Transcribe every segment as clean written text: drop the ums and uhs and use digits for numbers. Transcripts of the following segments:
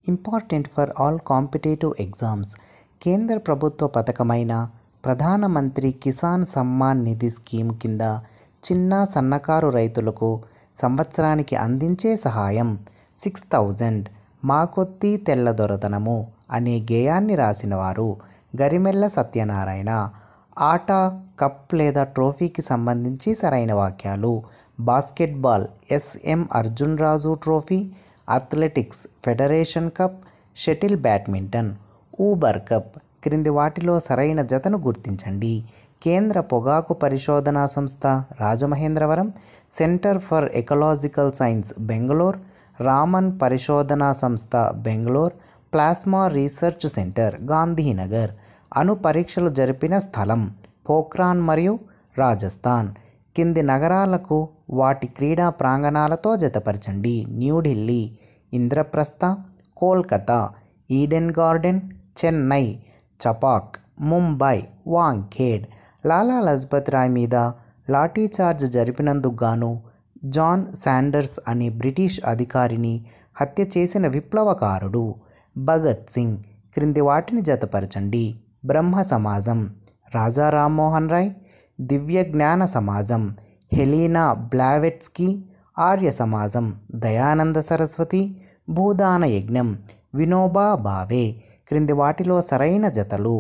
Important for all competitive exams. కేంద్ర ప్రభుత్వ పథకమైన ప్రధానమంత్రి కిసాన్ సమ్మాన్ నిధి స్కీమ్ కింద చిన్న సన్నకారు రైతులకు సంవత్సరానికి అందించే సహాయం 6,000. మా కొద్దీ తెల్లదొరతనము అనే గేయాన్ని రాసిన వారు గరిమెళ్ళ సత్యనారాయణ. ఆట, కప్ లేదా ట్రోఫీకి సంబంధించి సరైన వాక్యాలు: basketball S M Arjun Raju trophy, athletics federation cup, shuttle badminton. Uber cup. క్రింది వాటిలో సరైన జతను గుర్తించండి. కేంద్ర పొగాకు పరిశోధనా సంస్థ Rajamahendravaram, centre for ecological science Bengaluru, Raman పరిశోధనా సంస్థ Bengaluru, plasma research centre Gandhinagar. అణు పరీక్షలు జరిపిన స్థలం పోఖ్రాన్ మరియు రాజస్థాన్. కింది నగరాలకు వాటి క్రీడా ప్రాంగణాలతో జతపరచండి. New Delhi, Indraprastha, Kolkata, Eden garden, Chennai, Chepauk, Mumbai, Wankhede. లాలా లజపత్ రాయ్ మీద లాఠీచార్జ్ జరిపినందుకు గాను జాన్ శాండర్స్ అనే బ్రిటిష్ అధికారిని హత్య చేసిన విప్లవకారుడు భగత్ సింగ్. క్రింది వాటిని జతపరచండి. బ్రహ్మ సమాజం రాజా రామ్మోహన్ రాయ్, దివ్య జ్ఞాన సమాజం హెలీనా బ్లావెట్స్కీ, ఆర్య సమాజం దయానంద సరస్వతి, భూదాన యజ్ఞం వినోబా భావే. క్రింది వాటిలో సరైన జతలు: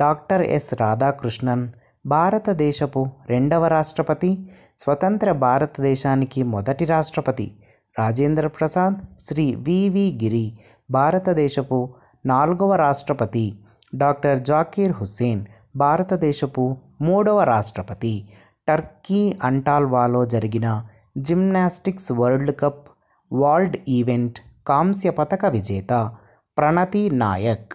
డాక్టర్ ఎస్ రాధాకృష్ణన్ భారతదేశపు 2వ రాష్ట్రపతి, స్వతంత్ర భారతదేశానికి మొదటి రాష్ట్రపతి. రాజేంద్ర ప్రసాద్, శ్రీ వివి గిరి భారతదేశపు 4వ రాష్ట్రపతి. డాక్టర్ జాకీర్ హుస్సేన్ భారతదేశపు 3వ రాష్ట్రపతి. టర్కీ అంటాల్వాలో జరిగిన gymnastics world cup vault event కాంస్య పతక విజేత ప్రణతి నాయక్.